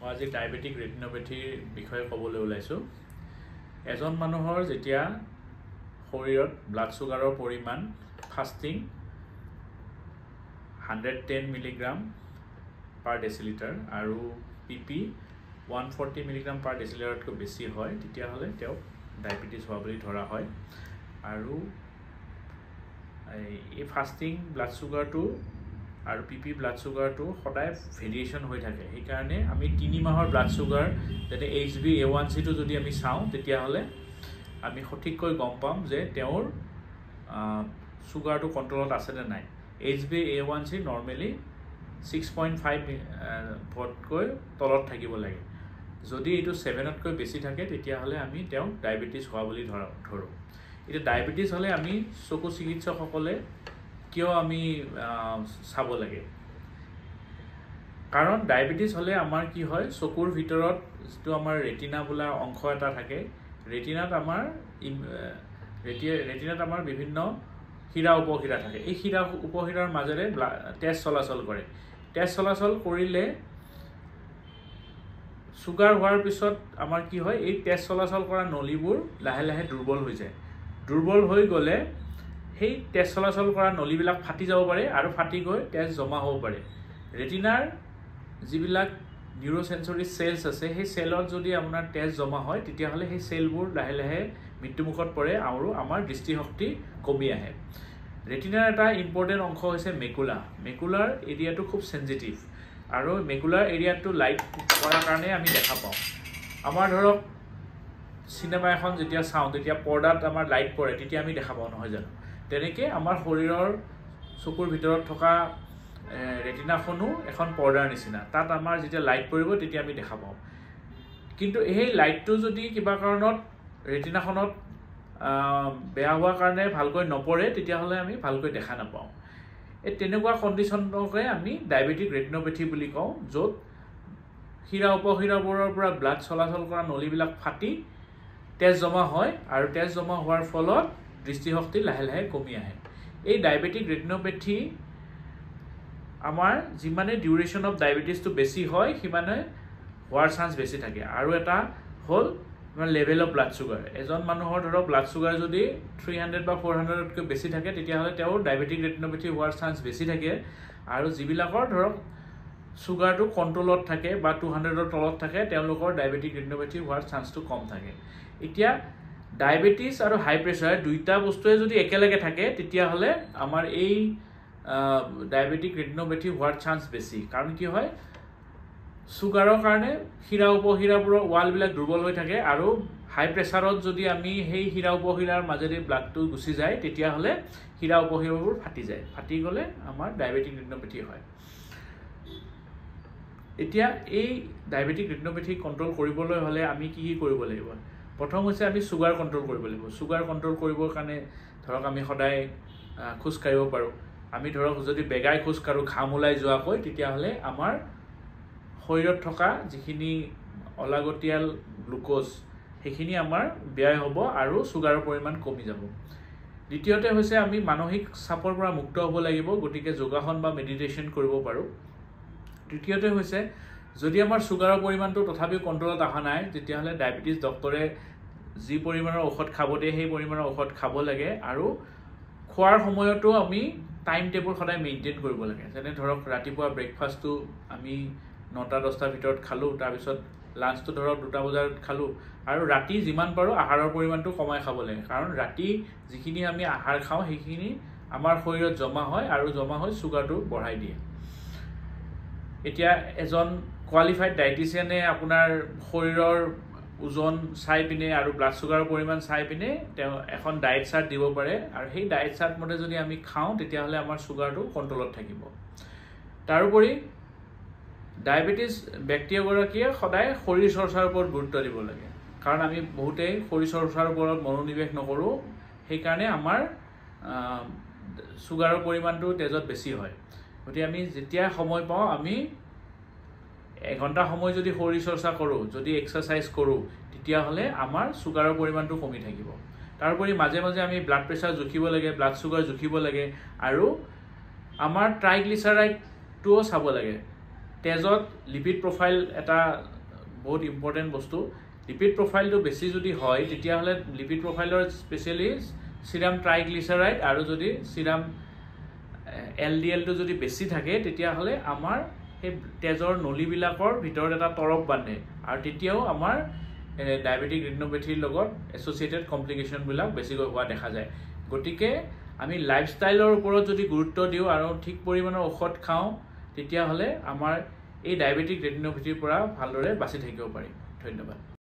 মই আজি ডায়াবেটিক ৰেটিনোপেথিৰ বিষয়ে ক'বলৈ ওলাইছোঁ। এজন মানুহৰ যেতিয়া শৰীৰত ব্লাড সুগাৰৰ পৰিমাণ ফাষ্টিং 110 মিলিগ্ৰাম পাৰ ডেচিলিটাৰ আৰু পিপি 140 মিলিগ্ৰাম পাৰ ডেচিলিটাৰতকৈ বেছি হয়, তেতিয়াহ'লে তেওঁক ডায়েবেটিছ হোৱা বুলি ধৰা হয়। আৰু এই ফাষ্টিং ব্লাড সুগাৰটো আৰু পিপি ব্লাড সুগাৰটো সদায় ভেৰিয়েশ্যন হৈ থাকে। সেইকাৰণে আমি 3 মাহৰ ব্লাড সুগাৰ যেনে HbA1c যদি আমি চাওঁ, তেতিয়াহ'লে আমি সঠিককৈ গম পাম যে তেওঁৰ সুগাৰটো কণ্ট্ৰলত আছে নে নাই। HbA1c নৰ্মেলি 6.5তকৈ তলত থাকিব লাগে। যদি এইটো 7তকৈ বেছি থাকে, তেতিয়াহ'লে আমি তেওঁক ডায়েবেটিছ হোৱা বুলি ধৰোঁ। এতিয়া ডায়েবেটিছ হ'লে আমি চকু চিকিৎসকসকলে কিয় আমি চাব লাগে? কাৰণ ডায়েবেটিছ হ'লে আমাৰ কি হয়, চকুৰ ভিতৰত যিটো আমাৰ ৰেটিনা বোলা অংশ এটা থাকে, ৰেটিনাত আমাৰ বিভিন্ন শিৰা উপশিৰা থাকে। এই শিৰা উপশিৰাৰ মাজেৰে তেজ চলাচল কৰে। তেজ চলাচল কৰিলে চুগাৰ হোৱাৰ পিছত আমাৰ কি হয়, এই তেজ চলাচল কৰা নলীবোৰ লাহে লাহে দুৰ্বল হৈ যায়। দুৰ্বল হৈ গ'লে সেই তেজ চলাচল কৰা নলীবিলাক ফাটি যাব পাৰে আৰু ফাটি গৈ তেজ জমা হ'ব পাৰে। ৰেটিনাৰ যিবিলাক নিউৰ'চেঞ্চৰী চেলছ আছে, সেই চেলত যদি আপোনাৰ তেজ জমা হয়, তেতিয়াহ'লে সেই চেলবোৰ লাহে লাহে মৃত্যুমুখত পৰে আৰু আমাৰ দৃষ্টিশক্তি কমি আহে। ৰেটিনাৰ এটা ইম্পৰ্টেণ্ট অংশ হৈছে মেকুলা। মেকুলাৰ এৰিয়াটো খুব চেঞ্চিটিভ আৰু মেকুলাৰ এৰিয়াটো লাইট কৰাৰ কাৰণে আমি দেখা পাওঁ। আমাৰ ধৰক চিনেমা এখন যেতিয়া চাওঁ, তেতিয়া পৰ্দাত আমাৰ লাইট পৰে, তেতিয়া আমি দেখা পাওঁ, নহয় জানো? তেনেকৈ আমাৰ শৰীৰৰ চকুৰ ভিতৰত থকা ৰেটিনাখনো এখন পৰ্দাৰ নিচিনা। তাত আমাৰ যেতিয়া লাইট পৰিব, তেতিয়া আমি দেখা পাওঁ। কিন্তু সেই লাইটটো যদি কিবা কাৰণত ৰেটিনাখনত বেয়া হোৱাৰ কাৰণে ভালকৈ নপৰে, তেতিয়াহ'লে আমি ভালকৈ দেখা নাপাওঁ। এই তেনেকুৱা কণ্ডিশ্যনকে আমি ডায়েবেটিক ৰেটিনোপেথি বুলি কওঁ, য'ত শিৰা উপশিৰাবোৰৰ পৰা ব্লাড চলাচল কৰা নলীবিলাক ফাটি তেজ জমা হয় আৰু তেজ জমা হোৱাৰ ফলত দৃষ্টিশক্তি লাহে লাহে কমি আহে। এই ডায়েবেটিক ৰেটিনোপেথি আমাৰ যিমানে ডিউৰেশ্যন অফ ডায়েবেটিছটো বেছি হয়, সিমানে হোৱাৰ চান্স বেছি থাকে। আৰু এটা হ'ল লেভেল অফ ব্লাড চুগাৰ। এজন মানুহৰ ধৰক ব্লাড চুগাৰ যদি 300 বা 400তকৈ বেছি থাকে, তেতিয়াহ'লে তেওঁৰ ডায়েবেটিক ৰেটিনোপেথি হোৱাৰ চান্স বেছি থাকে। আৰু যিবিলাকৰ ধৰক চুগাৰটো কণ্ট্ৰলত থাকে বা 200ৰ তলত থাকে, তেওঁলোকৰ ডায়েবেটিক ৰেটিনোপেথি হোৱাৰ চান্সটো কম থাকে। এতিয়া ডায়েবেটিছ আৰু হাই প্ৰেছাৰ দুইটা বস্তুৱে যদি একেলগে থাকে, তেতিয়াহ'লে আমাৰ এই ডায়েবেটিক ৰেটিনোপেথি হোৱাৰ চান্স বেছি। কাৰণ কি হয়, চুগাৰৰ কাৰণে শিৰা উপশিৰাবোৰৰ ৱালবিলাক দুৰ্বল হৈ থাকে আৰু হাই প্ৰেছাৰত যদি আমি সেই শিৰা উপশিৰাৰ মাজেদি ব্লাডটো গুচি যায়, তেতিয়াহ'লে শিৰা উপশিৰাবোৰ ফাটি যায়। ফাটি গ'লে আমাৰ ডায়েবেটিক ৰেটিনোপেথি হয়। এতিয়া এই ডায়েবেটিক ৰেটিনোপেথি কণ্ট্ৰল কৰিবলৈ হ'লে আমি কি কৰিব লাগিব? প্ৰথম হৈছে আমি চুগাৰ কণ্ট্ৰল কৰিব লাগিব। চুগাৰ কণ্ট্ৰল কৰিবৰ কাৰণে ধৰক আমি সদায় খোজকাঢ়িব পাৰোঁ। আমি ধৰক যদি বেগাই খোজকাঢ়োঁ ঘাম ওলাই যোৱাকৈ, তেতিয়াহ'লে আমাৰ শৰীৰত থকা যিখিনি অলাগতিয়াল গ্লুক'জ, সেইখিনি আমাৰ ব্যয় হ'ব আৰু চুগাৰৰ পৰিমাণ কমি যাব। দ্বিতীয়তে হৈছে আমি মানসিক চাপৰ পৰা মুক্ত হ'ব লাগিব, গতিকে যোগাসন বা মেডিটেশ্যন কৰিব পাৰোঁ। তৃতীয়তে হৈছে যদি আমাৰ চুগাৰৰ পৰিমাণটো তথাপিও কণ্ট্ৰলত অহা নাই, তেতিয়াহ'লে ডায়েবেটিছ ডক্টৰে যি পৰিমাণৰ ঔষধ খাব দিয়ে, সেই পৰিমাণৰ ঔষধ খাব লাগে। আৰু খোৱাৰ সময়তো আমি টাইম টেবুল সদায় মেইনটেইন কৰিব লাগে। যেনে ধৰক ৰাতিপুৱা ব্ৰেকফাষ্টটো আমি 9-10টাৰ ভিতৰত খালোঁ, তাৰপিছত লাঞ্চটো ধৰক 2টা বজাত খালোঁ। আৰু ৰাতি যিমান পাৰোঁ আহাৰৰ পৰিমাণটো কমাই খাব লাগে। কাৰণ ৰাতি যিখিনি আমি আহাৰ খাওঁ, সেইখিনি আমাৰ শৰীৰত জমা হয় আৰু জমা হৈ চুগাৰটো বঢ়াই দিয়ে। এতিয়া এজন কোৱালিফাইড ডায়েটিচিয়ানে আপোনাৰ শৰীৰৰ ওজন চাই পিনে আৰু ব্লাড চুগাৰৰ পৰিমাণ চাই পিনে তেওঁ এখন ডায়েট চাৰ্ট দিব পাৰে। আৰু সেই ডায়েট চাৰ্ট মতে যদি আমি খাওঁ, তেতিয়াহ'লে আমাৰ চুগাৰটো কণ্ট্ৰলত থাকিব। তাৰোপৰি ডায়েবেটিছ ব্যক্তি এগৰাকীয়ে সদায় শৰীৰ চৰ্চাৰ ওপৰত গুৰুত্ব দিব লাগে। কাৰণ আমি বহুতেই শৰীৰ চৰ্চাৰ ওপৰত মনোনিৱেশ নকৰোঁ, সেইকাৰণে আমাৰ চুগাৰৰ পৰিমাণটো তেজত বেছি হয়। গতিকে আমি যেতিয়া সময় পাওঁ, আমি 1 ঘণ্টা সময় যদি শৰীৰ চৰ্চা কৰোঁ, যদি এক্সাৰচাইজ কৰোঁ, তেতিয়াহ'লে আমাৰ চুগাৰৰ পৰিমাণটো কমি থাকিব। তাৰোপৰি মাজে মাজে আমি ব্লাড প্ৰেছাৰ জুখিব লাগে, ব্লাড চুগাৰ জুখিব লাগে আৰু আমাৰ ট্ৰাইগ্লিচাৰাইডটোও চাব লাগে। তেজত লিপিড প্ৰফাইল এটা বহুত ইম্পৰ্টেণ্ট বস্তু লিপিড প্ৰফাইলটো বেছি যদি হয় তেতিয়াহ'লে লিপিড প্ৰফাইলৰ স্পেচিয়েলি চিৰাম ট্ৰাইগ্লিচাৰাইড আৰু যদি চিৰাম LDLটো যদি বেছি থাকে তেতিয়াহ'লে আমাৰ সেই তেজৰ নলীবিলাকৰ ভিতৰত এটা তৰপ বান্ধে আৰু তেতিয়াও আমাৰ ডায়েবেটিক ৰেটিনোপেথিৰ লগত এছ'চিয়েটেড কমপ্লিকেশ্যনবিলাক বেছিকৈ হোৱা দেখা যায় গতিকে আমি লাইফষ্টাইলৰ ওপৰত যদি গুৰুত্ব দিওঁ আৰু ঠিক পৰিমাণৰ ঔষধ খাওঁ তেতিয়াহ'লে আমাৰ এই ডায়েবেটিক ৰেটিনোপেথিৰ পৰা ভালদৰে বাচি থাকিব পাৰিম ধন্যবাদ